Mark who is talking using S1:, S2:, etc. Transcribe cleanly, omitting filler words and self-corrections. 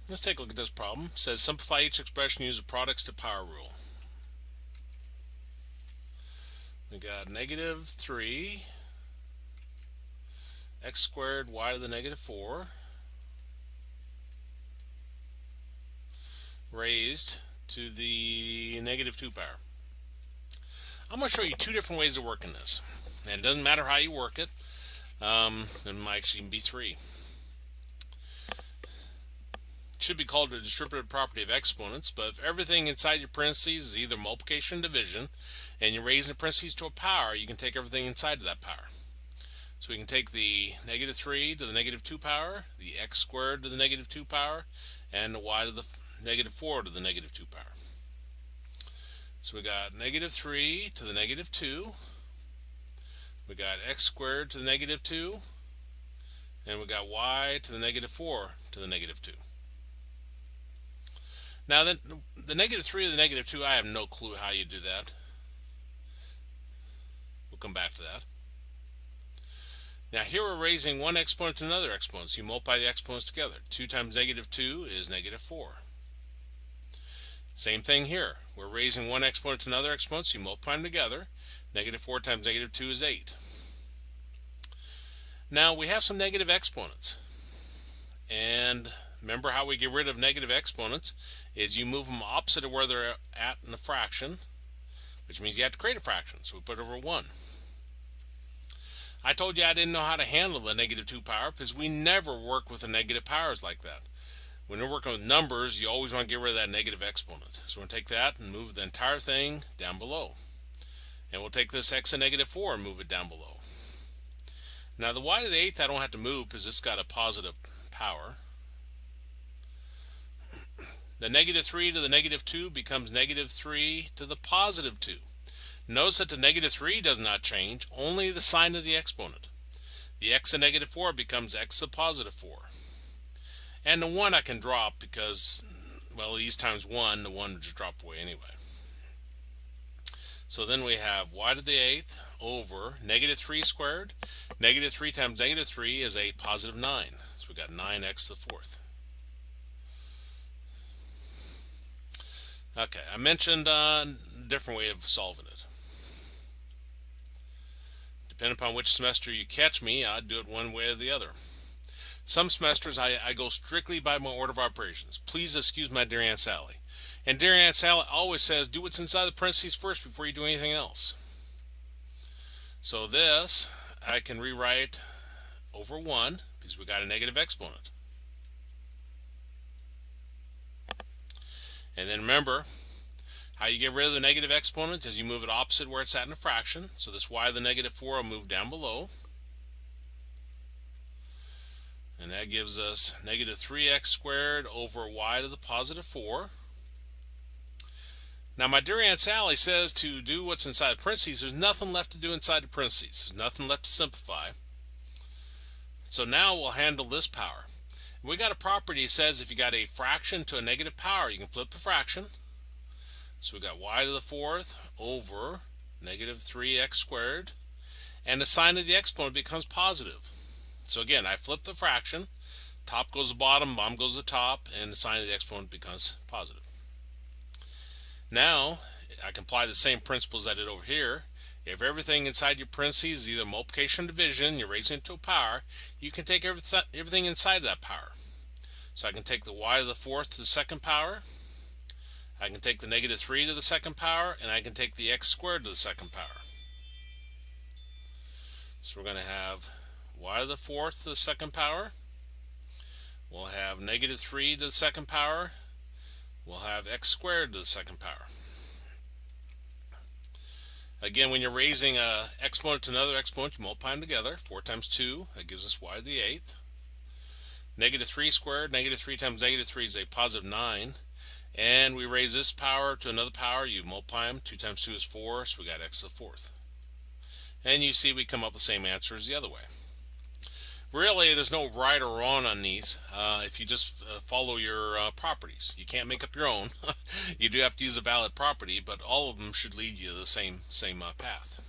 S1: Let's take a look at this problem. It says simplify each expression using the products to power rule. We got negative 3 x squared y to the negative 4 raised to the negative 2 power. I'm going to show you two different ways of working this. And it doesn't matter how you work it. It might actually be 3. It should be called the distributive property of exponents, but if everything inside your parentheses is either multiplication or division, and you're raising the parentheses to a power, you can take everything inside of that power. So we can take the negative 3 to the negative 2 power, the x squared to the negative 2 power, and the y to the negative 4 to the negative 2 power. So we got negative 3 to the negative 2, we got x squared to the negative 2, and we got y to the negative 4 to the negative 2. Now then, the negative 3 to the negative 2, I have no clue how you do that. We'll come back to that. Now here we're raising one exponent to another exponent, so you multiply the exponents together. 2 times negative 2 is negative 4. Same thing here. We're raising one exponent to another exponent, so you multiply them together. Negative 4 times negative 2 is 8. Now we have some negative exponents. And remember how we get rid of negative exponents is you move them opposite of where they're at in the fraction, which means you have to create a fraction. So we put over 1. I told you I didn't know how to handle the negative 2 power because we never work with the negative powers like that. When you're working with numbers, you always want to get rid of that negative exponent. So we're going to take that and move the entire thing down below. And we'll take this x to negative 4 and move it down below. Now the y to the 8th I don't have to move because it's got a positive power. The negative 3 to the negative 2 becomes negative 3 to the positive 2. Notice that the negative 3 does not change, only the sign of the exponent. The x to negative 4 becomes x to the positive 4. And the 1 I can drop because, well, these times 1, the 1 just dropped away anyway. So then we have y to the 8th over negative 3 squared. Negative 3 times negative 3 is a positive 9. So we got 9x to the 4th. Okay, I mentioned a different way of solving it. Depending upon which semester you catch me, I'd do it one way or the other. Some semesters I go strictly by my order of operations. Please excuse my dear Aunt Sally. And dear Aunt Sally always says, do what's inside the parentheses first before you do anything else. So this, I can rewrite over 1 because we got a negative exponent. And then remember, how you get rid of the negative exponent is you move it opposite where it's at in a fraction. So this y to the negative 4 will move down below. And that gives us negative 3x squared over y to the positive 4. Now my dear Aunt Sally says to do what's inside the parentheses. There's nothing left to do inside the parentheses. There's nothing left to simplify. So now we'll handle this power. We got a property that says if you got a fraction to a negative power, you can flip the fraction. So we got y to the 4th over negative 3x squared. And the sign of the exponent becomes positive. So again, I flip the fraction. Top goes to the bottom, bottom goes to the top, and the sign of the exponent becomes positive. Now, I can apply the same principles I did over here. If everything inside your parentheses is either multiplication or division, you're raising it to a power, you can take everything inside of that power. So I can take the y to the 4th to the 2nd power, I can take the negative 3 to the 2nd power, and I can take the x squared to the 2nd power. So we're going to have y to the 4th to the 2nd power, we'll have negative 3 to the 2nd power, we'll have x squared to the 2nd power. Again, when you're raising an exponent to another exponent, you multiply them together. 4 times 2, that gives us y to the 8th. Negative 3 squared, negative 3 times negative 3 is a positive 9. And we raise this power to another power, you multiply them. 2 times 2 is 4, so we got x to the 4th. And you see we come up with the same answer as the other way. Really, there's no right or wrong on these if you just follow your properties. You can't make up your own. You do have to use a valid property, but all of them should lead you to the same path.